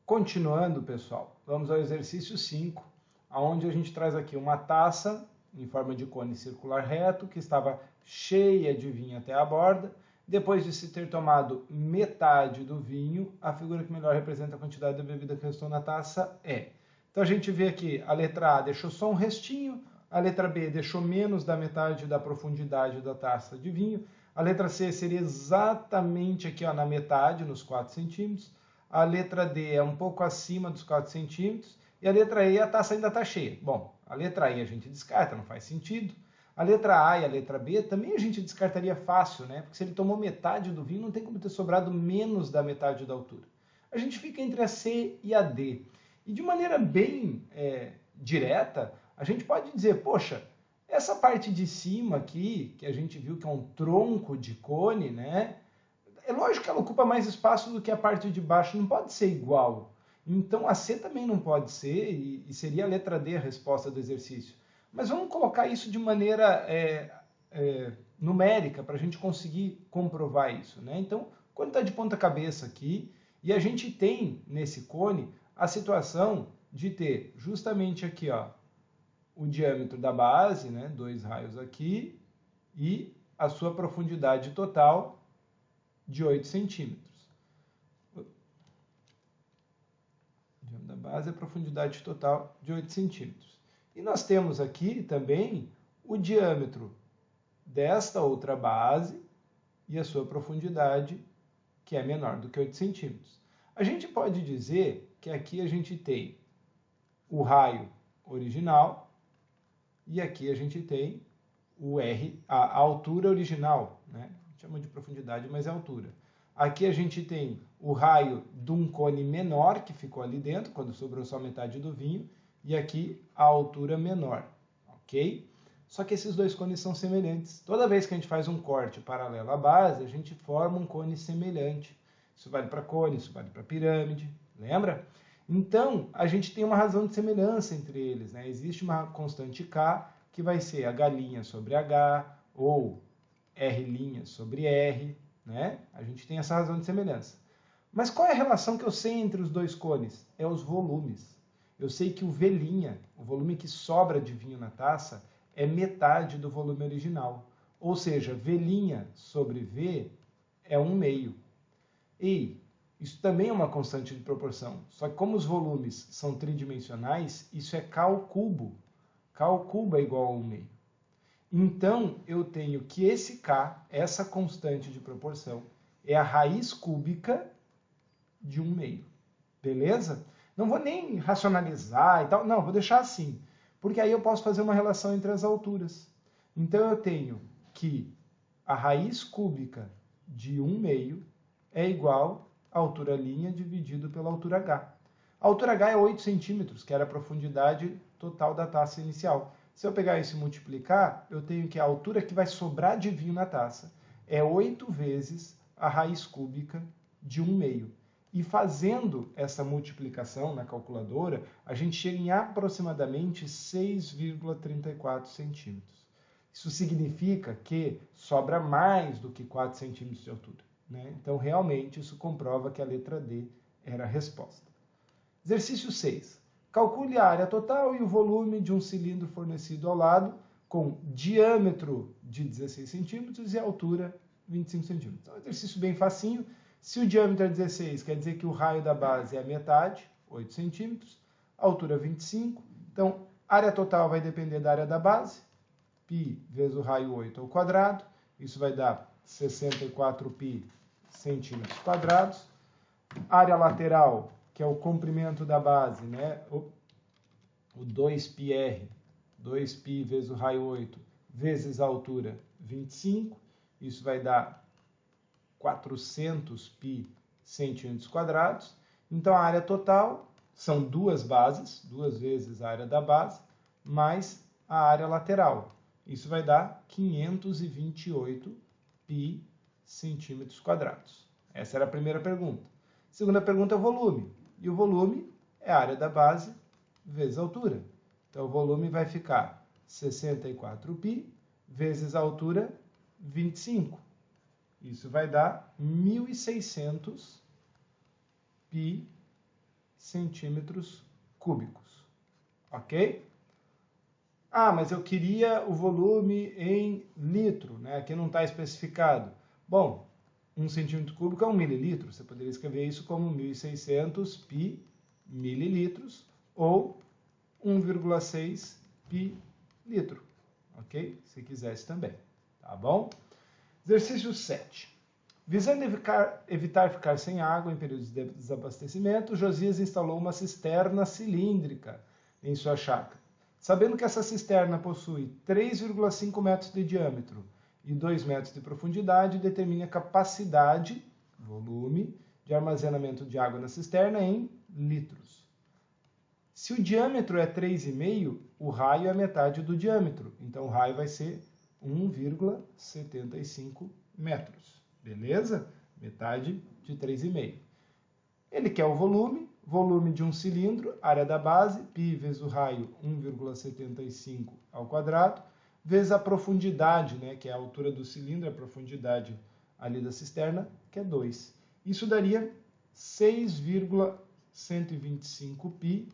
Continuando, pessoal, vamos ao exercício 5, onde a gente traz aqui uma taça em forma de cone circular reto, que estava cheia de vinho até a borda. Depois de se ter tomado metade do vinho, a figura que melhor representa a quantidade da bebida que restou na taça é. Então a gente vê aqui, a letra A deixou só um restinho, a letra B deixou menos da metade da profundidade da taça de vinho, a letra C seria exatamente aqui ó, na metade, nos 4 centímetros, a letra D é um pouco acima dos 4 centímetros, e a letra E, a taça ainda está cheia. Bom, a letra E a gente descarta, não faz sentido. A letra A e a letra B também a gente descartaria fácil, né? Porque se ele tomou metade do vinho, não tem como ter sobrado menos da metade da altura. A gente fica entre a C e a D. E de maneira bem direta, a gente pode dizer, poxa, essa parte de cima aqui, que a gente viu que é um tronco de cone, né? É lógico que ela ocupa mais espaço do que a parte de baixo, não pode ser igual. Então a C também não pode ser, e seria a letra D a resposta do exercício. Mas vamos colocar isso de maneira numérica, para a gente conseguir comprovar isso, né? Então, o cone está de ponta cabeça aqui, e a gente tem nesse cone a situação de ter justamente aqui ó, o diâmetro da base, né? 2 raios aqui, e a sua profundidade total de 8 centímetros. O diâmetro da base é a profundidade total de 8 centímetros. E nós temos aqui também o diâmetro desta outra base e a sua profundidade, que é menor do que 8 centímetros. A gente pode dizer que aqui a gente tem o raio original e aqui a gente tem o R, a altura original, né? Chama de profundidade, mas é altura. Aqui a gente tem o raio de um cone menor que ficou ali dentro, quando sobrou só metade do vinho, e aqui a altura menor, ok? Só que esses dois cones são semelhantes. Toda vez que a gente faz um corte paralelo à base, a gente forma um cone semelhante. Isso vale para cone, isso vale para pirâmide, lembra? Então, a gente tem uma razão de semelhança entre eles, né? Existe uma constante K, que vai ser H' sobre H, ou R' sobre R, né? A gente tem essa razão de semelhança. Mas qual é a relação que eu sei entre os dois cones? É os volumes. Eu sei que o V', o volume que sobra de vinho na taça, é metade do volume original. Ou seja, V' sobre V é 1/2. E isso também é uma constante de proporção. Só que como os volumes são tridimensionais, isso é K ao cubo. K ao cubo é igual a 1/2. Então, eu tenho que esse K, essa constante de proporção, é a raiz cúbica de 1/2. Beleza? Não vou nem racionalizar e tal, não, vou deixar assim. Porque aí eu posso fazer uma relação entre as alturas. Então, eu tenho que a raiz cúbica de 1/2 é igual à altura linha dividido pela altura H. A altura H é 8 centímetros, que era a profundidade total da taça inicial. Se eu pegar isso e multiplicar, eu tenho que a altura que vai sobrar de vinho na taça é 8 vezes a raiz cúbica de 1/2. E fazendo essa multiplicação na calculadora, a gente chega em aproximadamente 6,34 centímetros. Isso significa que sobra mais do que 4 centímetros de altura, né? Então, realmente, isso comprova que a letra D era a resposta. Exercício 6. Calcule a área total e o volume de um cilindro fornecido ao lado com diâmetro de 16 centímetros e altura 25 centímetros. É um exercício bem facinho. Se o diâmetro é 16, quer dizer que o raio da base é a metade, 8 centímetros, altura 25. Então, a área total vai depender da área da base, π vezes o raio 8 ao quadrado. Isso vai dar 64π centímetros quadrados. Área lateral, que é o comprimento da base, né? O 2πr, 2π vezes o raio 8, vezes a altura 25. Isso vai dar 400π centímetros quadrados. Então, a área total são duas bases, 2 vezes a área da base, mais a área lateral. Isso vai dar 528π centímetros quadrados. Essa era a primeira pergunta. Segunda pergunta é o volume. E o volume é a área da base vezes a altura. Então, o volume vai ficar 64π vezes a altura 25. Isso vai dar 1.600π centímetros cúbicos. Ok? Ah, mas eu queria o volume em litro, né? Aqui não está especificado. Bom, 1 centímetro cúbico é 1 mililitro. Você poderia escrever isso como 1.600 pi mililitros ou 1,6 pi litro. Ok? Se quisesse também. Tá bom? Exercício 7. Visando evitar ficar sem água em períodos de desabastecimento, Josias instalou uma cisterna cilíndrica em sua chácara. Sabendo que essa cisterna possui 3,5 metros de diâmetro e 2 metros de profundidade, determine a capacidade, volume, de armazenamento de água na cisterna em litros. Se o diâmetro é 3,5, o raio é metade do diâmetro. Então, o raio vai ser 1,75 metros. Beleza? Metade de 3,5. Ele quer o volume de um cilindro, área da base, π vezes o raio, 1,75 ao quadrado, vezes a profundidade, né, que é a altura do cilindro, a profundidade ali da cisterna, que é 2. Isso daria 6,125 π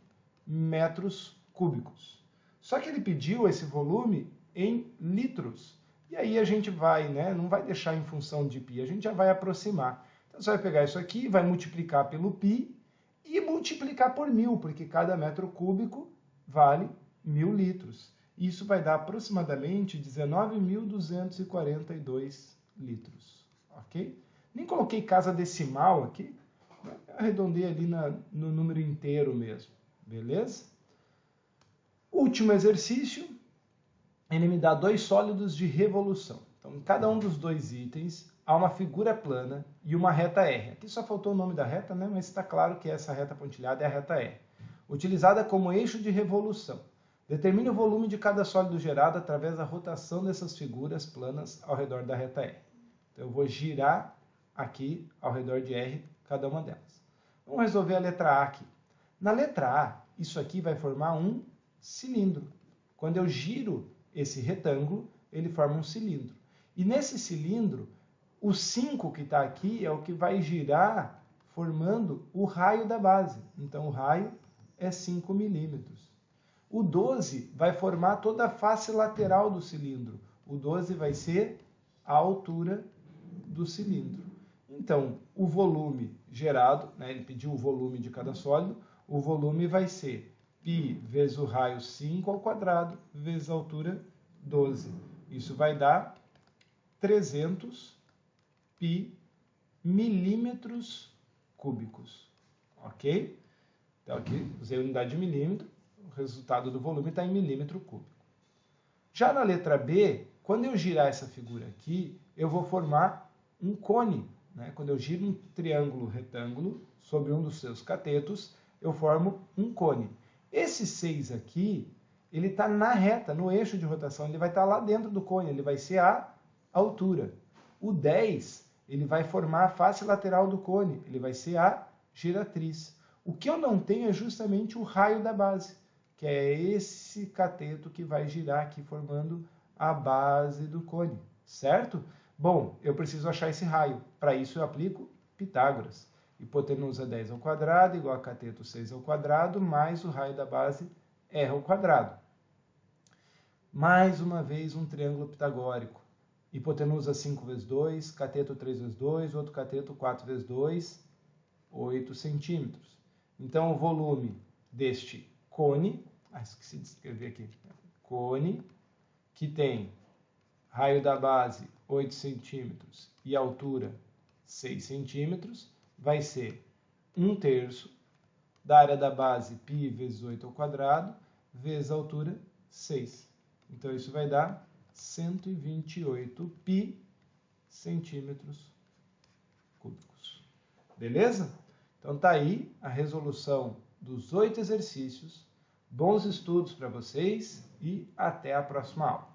metros cúbicos. Só que ele pediu esse volume em litros. E aí a gente vai, né, não vai deixar em função de π, a gente já vai aproximar. Então você vai pegar isso aqui, vai multiplicar pelo π e multiplicar por 1.000, porque cada metro cúbico vale 1.000 litros. Isso vai dar aproximadamente 19.242 litros. Ok? Nem coloquei casa decimal aqui, arredondei ali no número inteiro mesmo. Beleza? Último exercício, ele me dá 2 sólidos de revolução. Então, em cada um dos 2 itens, há uma figura plana e uma reta R. Aqui só faltou o nome da reta, né? Mas está claro que essa reta pontilhada é a reta R. Utilizada como eixo de revolução. Determine o volume de cada sólido gerado através da rotação dessas figuras planas ao redor da reta R. Então, eu vou girar aqui ao redor de R cada uma delas. Vamos resolver a letra A aqui. Na letra A, isso aqui vai formar um cilindro. Quando eu giro esse retângulo, ele forma um cilindro. E nesse cilindro, o 5 que está aqui é o que vai girar formando o raio da base. Então, o raio é 5 milímetros. O 12 vai formar toda a face lateral do cilindro. O 12 vai ser a altura do cilindro. Então, o volume gerado, né, ele pediu o volume de cada sólido, o volume vai ser π vezes o raio 5 ao quadrado, vezes a altura 12. Isso vai dar 300 π milímetros cúbicos. Ok? Então, aqui usei a unidade de milímetro, o resultado do volume está em milímetro cúbico. Já na letra B, quando eu girar essa figura aqui, eu vou formar um cone. Né? Quando eu giro um triângulo retângulo sobre um dos seus catetos, eu formo um cone. Esse 6 aqui, ele está na reta, no eixo de rotação, ele vai estar lá dentro do cone, ele vai ser a altura. O 10, ele vai formar a face lateral do cone, ele vai ser a giratriz. O que eu não tenho é justamente o raio da base, que é esse cateto que vai girar aqui formando a base do cone, certo? Bom, eu preciso achar esse raio. Para isso eu aplico Pitágoras. Hipotenusa 10 ao quadrado igual a cateto 6 ao quadrado mais o raio da base R ao quadrado. Mais uma vez um triângulo pitagórico. Hipotenusa 5 vezes 2, cateto 3 vezes 2, outro cateto 4 vezes 2, 8 centímetros. Então, o volume deste cone, esqueci de escrever aqui, cone, que tem raio da base 8 centímetros e altura 6 centímetros, vai ser 1/3 da área da base π vezes 8 ao quadrado, vezes a altura 6. Então, isso vai dar 128 π centímetros cúbicos. Beleza? Então, tá aí a resolução dos 8 exercícios. Bons estudos para vocês e até a próxima aula.